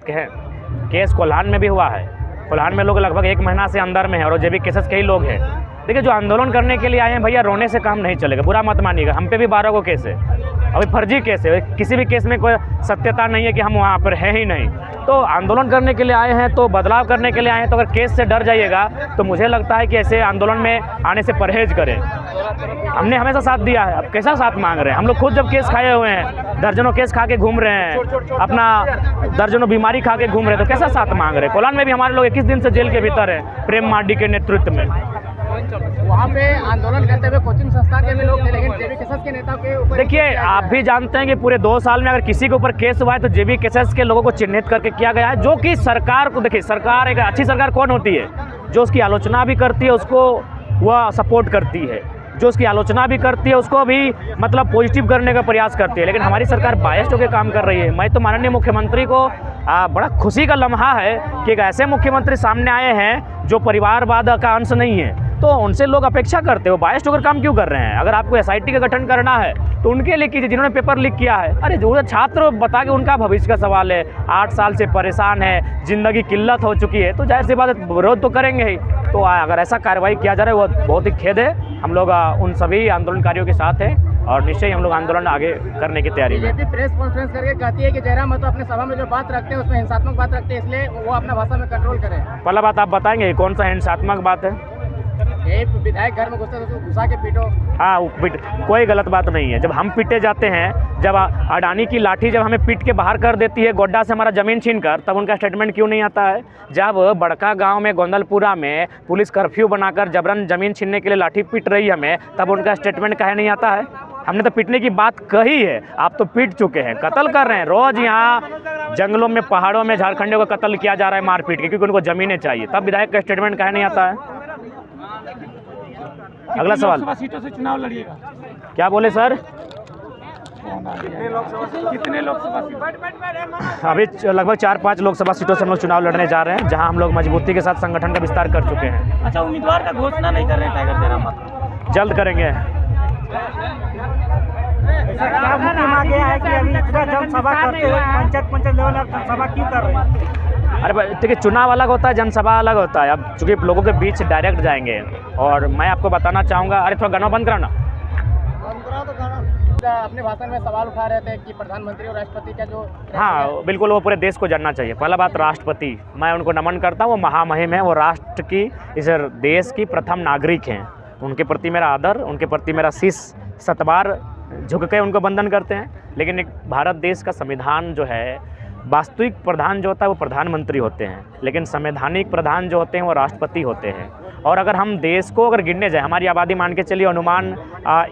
कहें, केस कोल्हान में भी हुआ है। कोल्हान में लोग लगभग 1 महीना से अंदर में है और जेबी केसेस के ही लोग हैं। देखिए, जो आंदोलन करने के लिए आए हैं भैया, रोने से काम नहीं चलेगा, बुरा मत मानिएगा। हम पे भी 12 को केस है, अभी फर्जी केस है, किसी भी केस में कोई सत्यता नहीं है कि हम वहाँ पर हैं ही नहीं। तो आंदोलन करने के लिए आए हैं, तो बदलाव करने के लिए आए हैं, तो अगर केस से डर जाइएगा तो मुझे लगता है कि ऐसे आंदोलन में आने से परहेज करें। हमने हमेशा साथ दिया है, अब कैसा साथ मांग रहे हैं? हम लोग खुद जब केस खाए हुए हैं, दर्जनों केस खा के घूम रहे हैं, अपना दर्जनों बीमारी खा के घूम रहे हैं, तो कैसा साथ मांग रहे हैं? कोल्हान में भी हमारे लोग 21 दिन से जेल के भीतर हैं, प्रेम मार्डी के नेतृत्व में। वहाँ पे आंदोलन करते हुए कोचिंग संस्थान के भी लोग थे, लेकिन जेबी केसेस के नेता के ऊपर देखिए, आप भी जानते हैं कि पूरे 2 साल में अगर किसी के ऊपर केस हुआ है तो जेबी केसेस के लोगों को चिन्हित करके किया गया है, जो कि सरकार को, देखिए सरकार, एक अच्छी सरकार कौन होती है? जो उसकी आलोचना भी करती है उसको वह सपोर्ट करती है, जो उसकी आलोचना भी करती है उसको भी मतलब पॉजिटिव करने का प्रयास करती है। लेकिन हमारी सरकार बायस्ड होकर काम कर रही है। मैं तो माननीय मुख्यमंत्री को बड़ा खुशी का लम्हा है कि एक ऐसे मुख्यमंत्री सामने आए हैं जो परिवारवाद का अंश नहीं है, तो उनसे लोग अपेक्षा करते हो। बायस्ड होकर काम क्यों कर रहे हैं? अगर आपको एसआईटी का गठन करना है तो उनके लिए कीजिए जिन्होंने पेपर लीक किया है। अरे जो छात्र बता के उनका भविष्य का सवाल है, 8 साल से परेशान है, ज़िंदगी किल्लत हो चुकी है, तो जाहिर सी बात है विरोध तो करेंगे ही। तो अगर ऐसा कार्रवाई किया जा रहा है वो बहुत ही खेद है। हम लोग उन सभी आंदोलनकारियों के साथ हैं और निश्चय ही हम लोग आंदोलन आगे करने की तैयारी में। बीजेपी प्रेस कॉन्फ्रेंस करके कहती है कि जयराम महतो अपने सभा में जो बात रखते हैं उसमें हिंसात्मक बात रखते हैं, इसलिए वो अपना भाषा में कंट्रोल करें। पहला बात आप बताएंगे कौन सा हिंसात्मक बात है? एक विधायक घर में घुसते तो घुसा के पीटो। हाँ, कोई गलत बात नहीं है। जब हम पीटे जाते हैं, जब अडानी की लाठी जब हमें पीट के बाहर कर देती है गोड्डा से हमारा ज़मीन छीन कर, तब उनका स्टेटमेंट क्यों नहीं आता है? जब बड़का गांव में गोंदलपुरा में पुलिस कर्फ्यू बनाकर जबरन ज़मीन छीनने के लिए लाठी पीट रही है हमें, तब उनका स्टेटमेंट काहे नहीं आता है? हमने तो पीटने की बात कही है, आप तो पीट चुके हैं, कत्ल कर रहे हैं। रोज़ यहाँ जंगलों में, पहाड़ों में झारखंडियों का कत्ल किया जा रहा है मार पीट के, क्योंकि उनको ज़मीनें चाहिए। तब विधायक का स्टेटमेंट काहे नहीं आता है? अगला सवाल, सीटों से चुनाव लड़िएगा? क्या बोले सर? कितने लोकसभा सीट? अभी लगभग 4-5 लोकसभा सीटों से हम लोग चुनाव लड़ने जा रहे हैं, जहां हम लोग मजबूती के साथ संगठन का विस्तार कर चुके हैं। अच्छा, उम्मीदवार का घोषणा नहीं कर रहे हैं टाइगर जयराम महतो? जल्द करेंगे। जनसभा करते हुए पंचायत लेवल जनसभा क्यों कर रहे हैं? अरे देखिए, चुनाव अलग होता है, जनसभा अलग होता है। अब चूंकि लोगों के बीच डायरेक्ट जाएंगे, और मैं आपको बताना चाहूँगा, अरे थोड़ा गाना बंद कराना। अपने भाषण में सवाल उठा रहे थे कि प्रधानमंत्री और राष्ट्रपति का जो, हाँ बिल्कुल, वो पूरे देश को जानना चाहिए। पहला बात, राष्ट्रपति, मैं उनको नमन करता हूँ, वो महामहिम है, वो राष्ट्र की, इस देश की प्रथम नागरिक हैं। उनके प्रति मेरा आदर, उनके प्रति मेरा शीश सतबार झुक के उनको वंदन करते हैं। लेकिन एक भारत देश का संविधान जो है, वास्तविक प्रधान जो होता है वो प्रधानमंत्री होते हैं, लेकिन संवैधानिक प्रधान जो होते हैं वो राष्ट्रपति होते हैं। और अगर हम देश को अगर गिनने जाए, हमारी आबादी मान के चलिए अनुमान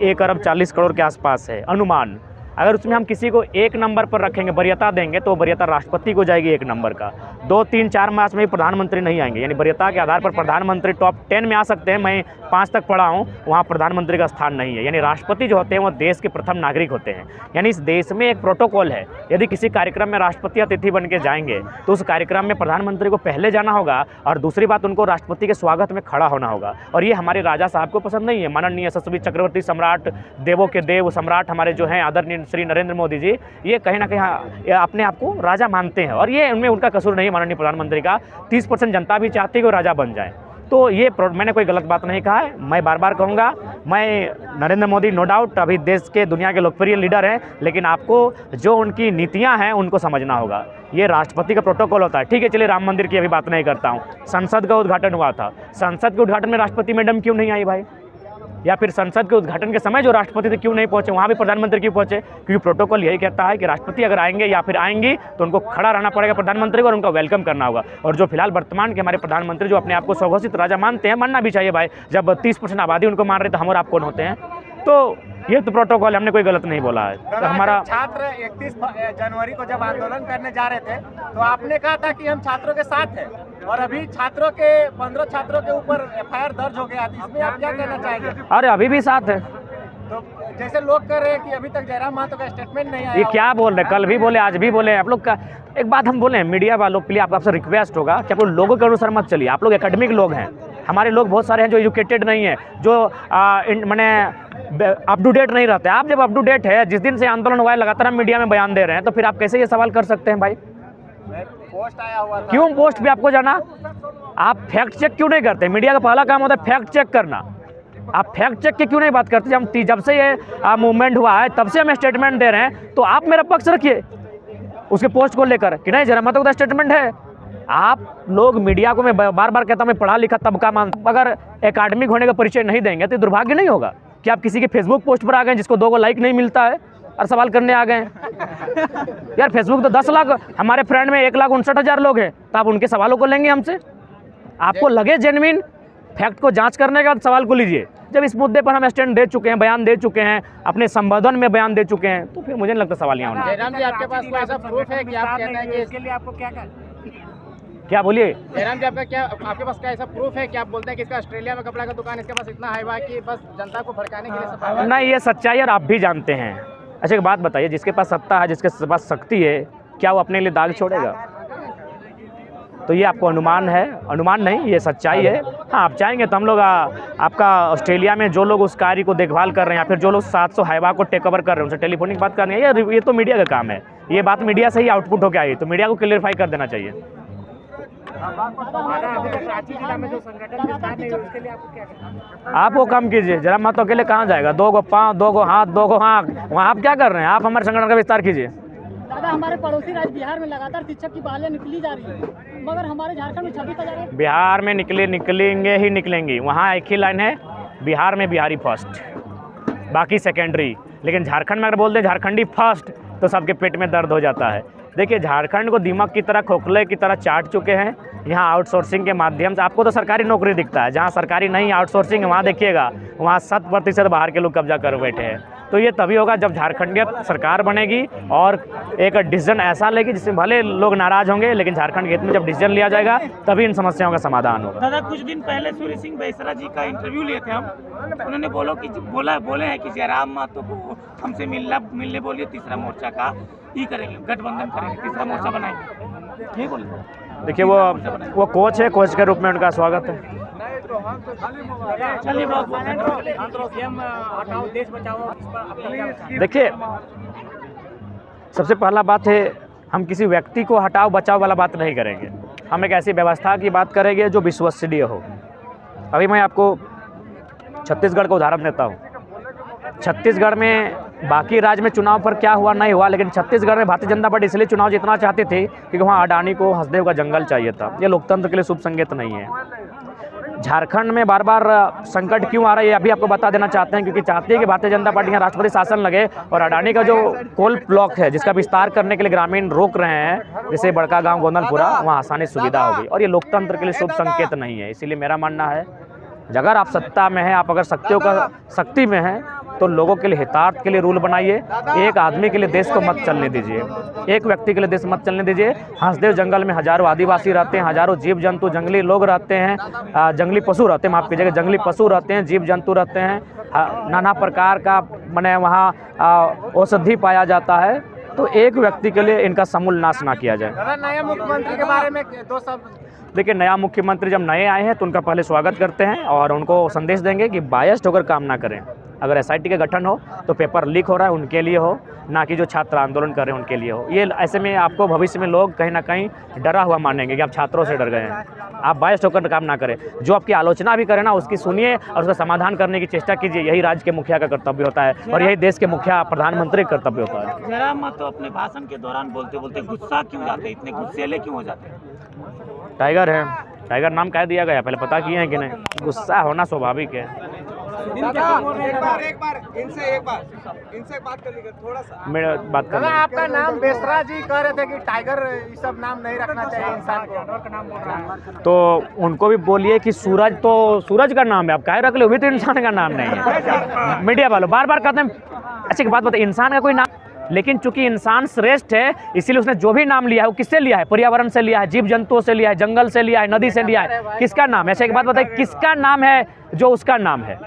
1 अरब 40 करोड़ के आसपास है अनुमान। अगर उसमें हम किसी को 1 नंबर पर रखेंगे, वरीयता देंगे, तो वरीयता राष्ट्रपति को जाएगी 1 नंबर का। 2, 3, 4 मास में प्रधानमंत्री नहीं आएंगे, यानी वरीयता के आधार पर प्रधानमंत्री टॉप 10 में आ सकते हैं। मैं 5 तक पढ़ा हूँ, वहाँ प्रधानमंत्री का स्थान नहीं है। यानी राष्ट्रपति जो होते हैं वो देश के प्रथम नागरिक होते हैं। यानी इस देश में एक प्रोटोकॉल है, यदि किसी कार्यक्रम में राष्ट्रपति अतिथि बन के जाएंगे तो उस कार्यक्रम में प्रधानमंत्री को पहले जाना होगा, और दूसरी बात, उनको राष्ट्रपति के स्वागत में खड़ा होना होगा। और ये हमारे राजा साहब को पसंद नहीं है। माननीय यशस्वी चक्रवर्ती सम्राट, देवों के देव सम्राट हमारे जो हैं आदरणीय श्री नरेंद्र मोदी जी, ये कहीं ना कहीं अपने आप को राजा मानते हैं, और ये उनमें उनका कसूर नहीं है माननीय प्रधानमंत्री का। 30% जनता भी चाहती है कि वो राजा बन जाए। तो ये मैंने कोई गलत बात नहीं कहा है। मैं बार बार कहूँगा, मैं नरेंद्र मोदी नो डाउट अभी देश के दुनिया के लोकप्रिय लीडर हैं, लेकिन आपको जो उनकी नीतियाँ हैं उनको समझना होगा। ये राष्ट्रपति का प्रोटोकॉल होता है। ठीक है, चलिए राम मंदिर की अभी बात नहीं करता हूँ। संसद का उद्घाटन हुआ था, संसद के उद्घाटन में राष्ट्रपति मैडम क्यों नहीं आई भाई? या फिर संसद के उद्घाटन के समय जो राष्ट्रपति थे क्यों नहीं पहुंचे, वहाँ भी प्रधानमंत्री क्यों पहुंचे? क्योंकि प्रोटोकॉल यही कहता है कि राष्ट्रपति अगर आएंगे या फिर आएंगी तो उनको खड़ा रहना पड़ेगा प्रधानमंत्री को, और उनका वेलकम करना होगा। और जो फिलहाल वर्तमान के हमारे प्रधानमंत्री जो अपने आप को स्वघोषित राजा मानते हैं, मानना भी चाहिए भाई। जब 30% आबादी उनको मान रहे तो हम और आप कौन होते हैं? तो ये तो प्रोटोकॉल है, हमने कोई गलत नहीं बोला है। तो हमारा छात्र 31 जनवरी को जब आंदोलन करने जा रहे थे तो आपने कहा था कि हम छात्रों के साथ हैं, और अभी छात्रों के 15 छात्रों के ऊपर FIR दर्ज हो गया। इसमें आप क्या कहना चाहेंगे? अरे अभी भी साथ है। तो जैसे लोग कर रहे हैं कि अभी तक जयराम महतो का स्टेटमेंट नहीं आया। ये क्या बोल रहे हैं? कल भी बोले, आज भी बोले। आप लोग का एक बात हम बोले, मीडिया वालों प्लीज आपसे रिक्वेस्ट होगा कि आप लोग लोगों के अनुसार मत चलिए। आप लोग एकेडमिक लोग हैं, हमारे लोग बहुत सारे हैं जो एजुकेटेड नहीं है, जो मैंने अप टू डेट नहीं रहते। आप जब अप टू डेट है, जिस दिन से आंदोलन हुआ है लगातार हम मीडिया में बयान दे रहे हैं, तो फिर आप कैसे ये सवाल कर सकते हैं भाई? पोस्ट आया हुआ था। क्यों पोस्ट पे आपको जाना? आप फैक्ट चेक क्यों नहीं करते? मीडिया का पहला काम होता है फैक्ट चेक करना। आप फैक्ट चेक के क्यों नहीं बात करते? जब से ये मूवमेंट हुआ है तब से हम स्टेटमेंट दे रहे हैं, तो आप मेरा पक्ष रखिए उसके पोस्ट को लेकर कि नहीं जरा मतलब स्टेटमेंट है। आप लोग मीडिया को मैं बार बार कहता हूँ, मैं पढ़ा लिखा तबका मानता, अगर एकेडमिक होने का परिचय नहीं देंगे तो दुर्भाग्य नहीं होगा कि आप किसी के फेसबुक पोस्ट पर आ गए जिसको 2 गो लाइक नहीं मिलता है और सवाल करने आ गए यार फेसबुक तो 10 लाख, हमारे फ्रेंड में 1,59,000 लोग हैं, तो आप उनके सवालों को लेंगे हमसे? आपको लगे जेन्युइन फैक्ट को जांच करने के बाद सवाल को लीजिए। जब इस मुद्दे पर हम स्टैंड दे चुके हैं, बयान दे चुके हैं, अपने संबोधन में बयान दे चुके हैं, तो फिर मुझे नहीं लगता सवाल यहाँ होना। जयराम जी, आपके पास कोई ऐसा प्रूफ है कि आप कहते हैं कि इसके लिए आपको क्या बोलिए? जयराम जी, आपके पास क्या ऐसा प्रूफ है कि आप बोलते हैं कि इसका ऑस्ट्रेलिया में कपड़ा का दुकान, इसके पास इतना हाइवा कि बस जनता को भड़काने के लिए सब? नहीं, ये सच्चाई है और आप भी जानते हैं। अच्छा एक बात बताइए, जिसके पास सत्ता है, जिसके पास शक्ति है, क्या वो अपने लिए दाग छोड़ेगा? तो ये आपको अनुमान है, अनुमान नहीं, ये सच्चाई है। हाँ, आप चाहेंगे तो हम लोग आपका ऑस्ट्रेलिया में जो लोग उस कार्य को देखभाल कर रहे हैं या फिर जो लोग 700 हाइवा को टेक ओवर कर रहे हैं उनसे टेलीफोनिक बात करनी है। ये तो मीडिया का काम है, ये बात मीडिया से ही आउटपुट होकर आई, तो मीडिया को क्लियरफाई कर देना चाहिए। आप वो काम कीजिए, जरा मत अकेले कहाँ जाएगा? 2 गो पाँव, 2 गो हाथ, 2 गो आँख, वहाँ आप क्या कर रहे हैं? आप हमारे संगठन का विस्तार कीजिए। दादा, हमारे पड़ोसी राज्य बिहार में लगातार शिक्षक की बहालियां निकली जा रही है, मगर हमारे झारखंड में 26,000। बिहार में निकलेंगे ही निकलेंगी। वहाँ एक ही लाइन है, बिहार में बिहारी फर्स्ट, बाकी सेकेंडरी। लेकिन झारखंड में अगर बोल दें झारखंडी फर्स्ट तो सबके पेट में दर्द हो जाता है। देखिए, झारखंड को दीमक की तरह, खोखले की तरह चाट चुके हैं। यहाँ आउटसोर्सिंग के माध्यम से आपको तो सरकारी नौकरी दिखता है, जहाँ सरकारी नहीं आउटसोर्सिंग है वहाँ देखिएगा, वहाँ 7% बाहर के लोग कब्जा कर बैठे हैं। तो ये तभी होगा जब झारखंडियत सरकार बनेगी और एक डिसीजन ऐसा लेगी जिसमें भले लोग नाराज होंगे, लेकिन झारखंड के हित में जब डिसीजन लिया जाएगा तभी इन समस्याओं का समाधान होगा। दादा, कुछ दिन पहले सूर्य सिंह बेसरा जी का इंटरव्यू लिए थे हम, उन्होंने बोले हैं कि जयराम महतो को हमसे मिलने बोलिए, तीसरा मोर्चा का ही करेंगे, गठबंधन करेंगे, तीसरा मोर्चा बनाएंगे, ये बोले। देखिए, वो कोच है, कोच के रूप में उनका स्वागत है। चलिए, देखिए, सबसे पहला बात है, हम किसी व्यक्ति को हटाओ बचाओ वाला बात नहीं करेंगे, हम एक ऐसी व्यवस्था की बात करेंगे जो विश्वसनीय हो। अभी मैं आपको छत्तीसगढ़ का उदाहरण देता हूँ। छत्तीसगढ़ में बाकी राज्य में चुनाव पर क्या हुआ नहीं हुआ, लेकिन छत्तीसगढ़ में भारतीय जनता पार्टी इसलिए चुनाव जीतना चाहती थी क्योंकि वहाँ अडानी को हंसदेव का जंगल चाहिए था। ये लोकतंत्र के लिए शुभ संकेत नहीं है। झारखंड में बार बार संकट क्यों आ रहा है ये अभी आपको बता देना चाहते हैं, क्योंकि चाहती है कि भारतीय जनता पार्टी यहाँ राष्ट्रपति शासन लगे और अडानी का जो कोल ब्लॉक है जिसका विस्तार करने के लिए ग्रामीण रोक रहे हैं, जैसे बड़का गांव गोंदलपुरा, वहाँ आसानी सुविधा होगी, और ये लोकतंत्र के लिए शुभ संकेत नहीं है। इसीलिए मेरा मानना है, अगर आप सत्ता में हैं, आप अगर शक्ति में हैं, तो लोगों के लिए हितार्थ के लिए रूल बनाइए। एक आदमी के लिए देश को मत चलने दीजिए, एक व्यक्ति के लिए देश मत चलने दीजिए। हंसदेव जंगल में हजारों आदिवासी रहते हैं, हजारों जीव जंतु, जंगली लोग रहते हैं, जंगली पशु रहते हैं, माफ कीजिएगा, जंगली पशु रहते हैं, जीव जंतु रहते हैं, नाना प्रकार का माने वहाँ औषधि पाया जाता है। तो एक व्यक्ति के लिए इनका समूल नाश ना किया जाए। नया मुख्यमंत्री के बारे में 2 शब्द। देखिए, नया मुख्यमंत्री जब नए आए हैं तो उनका पहले स्वागत करते हैं और उनको संदेश देंगे कि बायस्ड होकर काम ना करें। अगर एसआईटी का गठन हो तो पेपर लीक हो रहा है उनके लिए हो, ना कि जो छात्र आंदोलन कर रहे हैं उनके लिए हो। ये ऐसे में आपको भविष्य में लोग कहीं ना कहीं डरा हुआ मानेंगे कि आप छात्रों से डर गए हैं। आप बायस्ड होकर काम ना करें, जो आपकी आलोचना भी करें ना उसकी सुनिए और उसका समाधान करने की चेष्टा कीजिए। यही राज्य के मुखिया का कर्तव्य होता है और यही देश के मुखिया प्रधानमंत्री का कर्तव्य होता है। जयराम महतो अपने भाषण के दौरान बोलते बोलते गुस्सा क्यों जाते, इतने गुस्सेले क्यों हो जाते हैं? टाइगर है, टाइगर नाम कह दिया गया, पहले पता किए हैं कि नहीं? गुस्सा होना स्वाभाविक है। एक बार इनसे बात कर लीजिए थोड़ा सा। मेरा बात कर आपका नाम बेसरा जी कह रहे थे कि टाइगर ये सब नाम नहीं रखना चाहिए इंसान को, जानवर का नाम बोल रहा है, तो उनको भी बोलिए कि सूरज तो सूरज का नाम है, आप काहे रख लो, भी तो इंसान का नाम नहीं है। मीडिया वालों बार बार कहते हैं, अच्छी बात बताइए, इंसान का कोई नाम, लेकिन चूंकि इंसान श्रेष्ठ है इसीलिए उसने जो भी नाम लिया है वो किससे लिया है? पर्यावरण से लिया है, जीव जंतुओं से लिया है, जंगल से लिया है, नदी से लिया है। किसका नाम है? ऐसे एक बात बताइए, किसका नाम है जो उसका नाम है?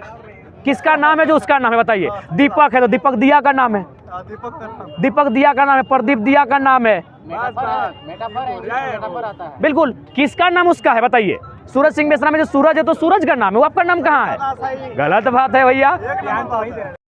किसका नाम है जो उसका नाम है? बताइए। दीपक है तो दीपक दिया का नाम है, दीपक दिया का नाम है, प्रदीप दिया का नाम है, बिल्कुल। किसका नाम उसका है बताइए? सूरज सिंह बेसरा में जो सूरज है तो सूरज का नाम है, वो आपका नाम कहाँ है? गलत बात है भैया।